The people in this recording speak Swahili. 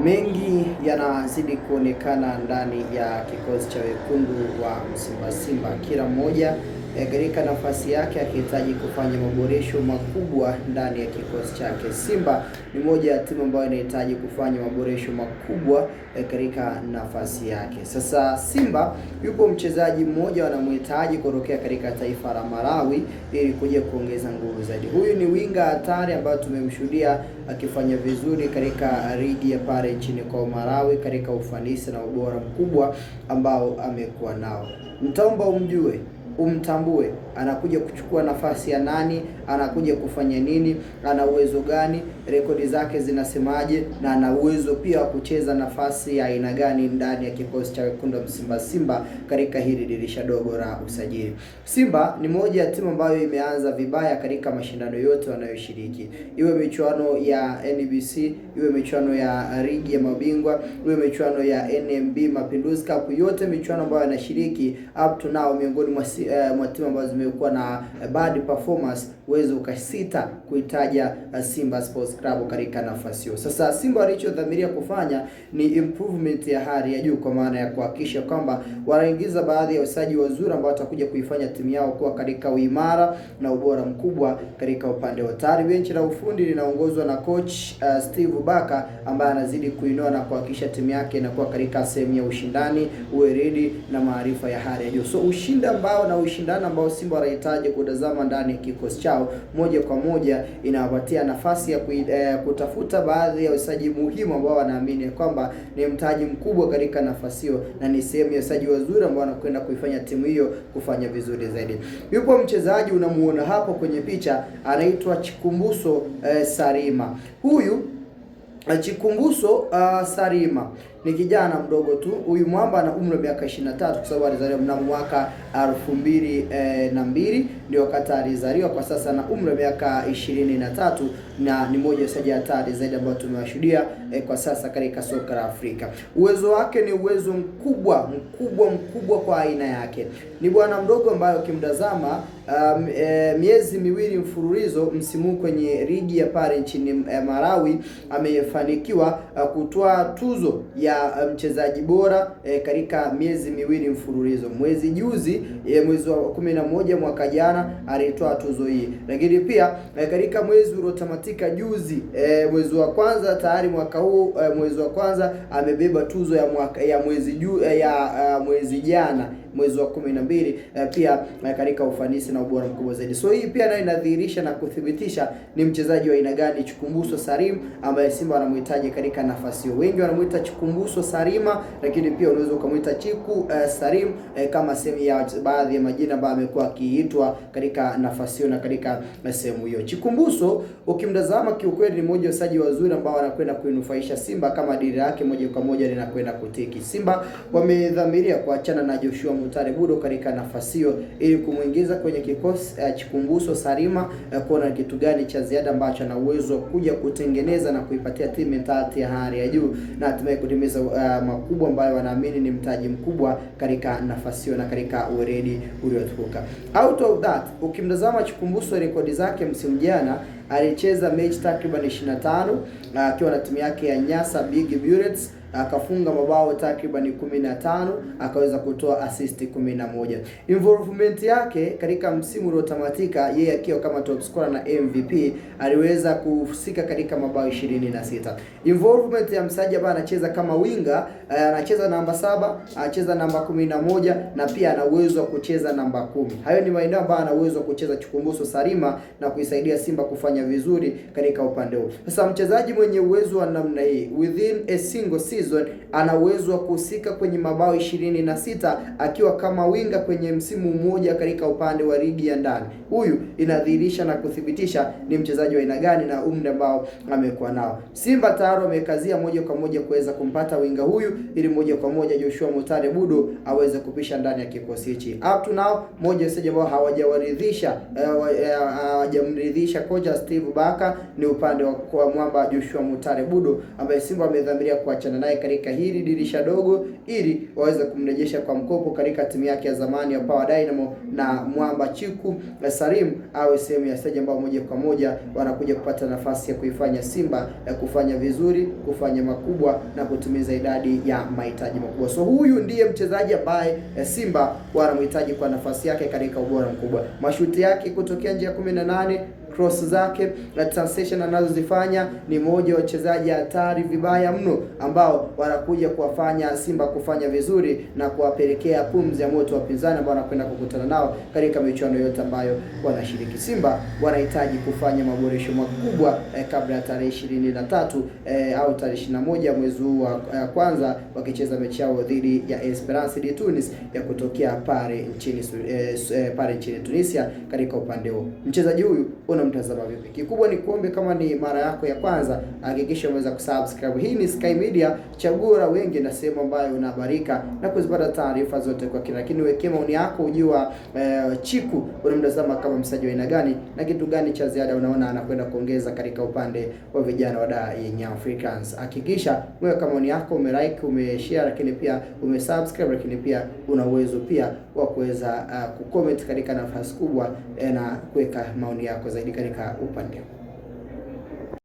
Mengi yanazidi kuonekana ndani ya kikosi cha wekundu wa Msimba Simba, kila mmoja katika nafasi yake akihitaji kufanya maboresho makubwa ndani ya kikosi chake. Simba ni moja ya timu ambayo inahitaji kufanya maboresho makubwa katika nafasi yake. Sasa Simba yupo mchezaji mmoja wanamhitaji kutokea katika taifa la Malawi ili kuja kuongeza nguvu zaidi. Huyu ni winga hatari ambayo tumemshuhudia akifanya vizuri katika ligi ya pale nchini kwa Malawi katika ufanisi na ubora mkubwa ambao amekuwa nao. Mtaomba umjue, umtambue, anakuja kuchukua nafasi ya nani, anakuja kufanya nini, ana uwezo gani, rekodi zake zinasemaje, na ana uwezo pia wa kucheza nafasi ya aina gani ndani ya kikosi cha wekundu wa Msimba Simba katika hili dirisha dogo la usajili. Simba ni moja ya timu ambayo imeanza vibaya katika mashindano yote wanayoshiriki, iwe michuano ya NBC, iwe michuano ya ligi ya mabingwa, iwe michuano ya NMB Mapinduzi Cup, yote michuano ambayo anashiriki up to now, miongoni mwa timu ambazo zimekuwa na bad performance, uwezo ukasita kuitaja Simba Sports Club katika nafasi hiyo. Sasa Simba walichodhamiria kufanya ni improvement ya hali ya juu, kwa maana ya kuhakikisha kwamba wanaingiza baadhi ya wachezaji wazuri ambao watakuja kuifanya timu yao kuwa katika uimara na ubora mkubwa katika upande wa tayari. Benchi la ufundi linaongozwa na coach Steve Baka ambaye anazidi kuinua na kuhakikisha timu yake inakuwa katika sehemu ya ushindani, uweredi na maarifa ya hali ya juu. So ushindani ambao Simba wanahitaji kutazama ndani ya kikosi chao moja kwa moja inawapatia nafasi ya kutafuta baadhi ya wachezaji muhimu ambao wanaamini kwamba ni mtaji mkubwa katika nafasi hiyo na ni sehemu ya wachezaji wazuri ambao wanakwenda kuifanya timu hiyo kufanya vizuri zaidi. Yupo mchezaji unamuona hapo kwenye picha, anaitwa Chikumbuso Sarima. Huyu Chikumbuso Sarima ni kijana mdogo tu. Huyu mwamba ana umri wa miaka 23 kwa sababu alizaliwa mnamo mwaka 2002 ndio wakati alizaliwa. Kwa sasa na umri wa miaka 23 na ni mmoja wachezaji hatari zaidi ambao tumewashuhudia kwa sasa katika soka la Afrika. Uwezo wake ni uwezo mkubwa kwa aina yake. Ni bwana mdogo ambaye ukimtazama miezi miwili mfululizo msimu kwenye ligi ya pale nchini Malawi amefanikiwa kutoa tuzo ya mchezaji bora katika miezi miwili mfululizo. Mwezi juzi mwezi wa 11 mwaka jana alitoa tuzo hii, lakini pia katika mwezi uliotamatika juzi mwezi wa kwanza tayari mwaka huu mwezi wa kwanza amebeba tuzo ya mwezi jana mwezi wa 12 pia katika ufanisi na ubora mkubwa zaidi. So hii pia nayo inadhihirisha na kuthibitisha ni mchezaji wa aina gani Chikumbuso Sarim ambaye Simba wanamhitaji katika nafasi hiyo. Wengi wanamuita Chikumbuso Sarima, lakini pia unaweza ukamuita Chiku Sarim kama sehemu ya baadhi ya majina ambayo amekuwa akiitwa katika nafasi hiyo na katika sehemu hiyo. Chikumbuso ukimtazama kiukweli ni mmoja wa wachezaji wazuri ambao wanakwenda kuinufaisha Simba kama dira yake moja kwa moja linakwenda kutiki. Simba wamedhamiria kuachana na Joshua Mutale Budo katika nafasi hiyo ili kumuingiza kwenye kikosi Chikumbuso Sarima, kuona kitu gani cha ziada ambacho ana uwezo kuja kutengeneza na kuipatia timu mentality ya hali ya juu na hatimaye kutimiza makubwa ambayo wanaamini ni mtaji mkubwa katika nafasi hiyo na katika uweredi uliotukuka. Out of that, ukimtazama Chikumbuso rekodi zake msimu jana alicheza mechi takriban 25 akiwa na timu yake ya Nyasa Big Bullets, akafunga mabao takriban 15, akaweza kutoa assist 11. Involvement yake katika msimu uliotamatika, yeye akiwa kama top scorer na MVP, aliweza kuhusika katika mabao 26. Involvement ya msaji ambaye anacheza kama winga, anacheza namba 7, anacheza namba 11 na pia ana uwezo wa kucheza namba 10. Hayo ni maeneo ambayo ana uwezo wa kucheza Chikumbuso Sarima na kuisaidia Simba kufanya vizuri katika upande huo. Sasa mchezaji mwenye uwezo wa namna hii within a single season ana uwezo wa kuhusika kwenye mabao 26 akiwa kama winga kwenye msimu mmoja katika upande wa ligi ya ndani. Huyu inadhihirisha na kuthibitisha ni mchezaji wa aina gani na umri ambao amekuwa nao. Simba tayari wamekazia moja kwa moja kuweza kumpata winga huyu ili moja kwa moja Joshua Mutale Budo aweze kupisha ndani ya kikosi hichi. Up to now moja wachezaji ambao hawajamridhisha kocha Steve Baka ni upande wa kwa mwamba Joshua Mutale Budo ambaye Simba wamedhamiria kuachana naye baadaye katika hili dirisha dogo, ili waweze kumrejesha kwa mkopo katika timu yake ya zamani ya Power Dynamo, na Mwamba Chiku Salim awe sehemu ya stage ambao moja kwa moja wanakuja kupata nafasi ya kuifanya Simba kufanya vizuri, kufanya makubwa na kutimiza idadi ya mahitaji makubwa. So huyu ndiye mchezaji ambaye Simba wanamhitaji kwa nafasi yake katika ubora mkubwa. Mashuti yake kutokea nje ya 18, cross zake na transition anazozifanya, ni mmoja wa wachezaji hatari vibaya mno ambao wanakuja kuwafanya Simba kufanya vizuri na kuwapelekea pumzi ya moto wapinzani ambao wanakwenda kukutana nao katika michuano yote ambayo wanashiriki. Simba wanahitaji kufanya maboresho makubwa kabla ya tarehe 23 au tarehe 21 mwezi huu wa kwanza, wakicheza mechi yao dhidi ya Esperance de Tunis ya kutokea pale nchini Tunisia. Katika upande huo, mchezaji huyu unamtazama vipi? Kikubwa ni kuombe, kama ni mara yako ya kwanza, hakikisha umeweza kusubscribe. Hii ni Sky Media, chaguo la wengi na sehemu ambayo unahabarika na kuzipata taarifa zote kwa kina. Lakini wekee maoni yako, ujua Chiku unamtazama kama mchezaji wa aina gani na kitu gani cha ziada unaona anakwenda kuongeza katika upande wa vijana wa Young Africans. Hakikisha umeweka maoni yako, umelike, umeshare, lakini pia umesubscribe, lakini pia una uwezo pia wa kuweza kucomment katika nafasi kubwa na kuweka maoni yako zaidi katika upande.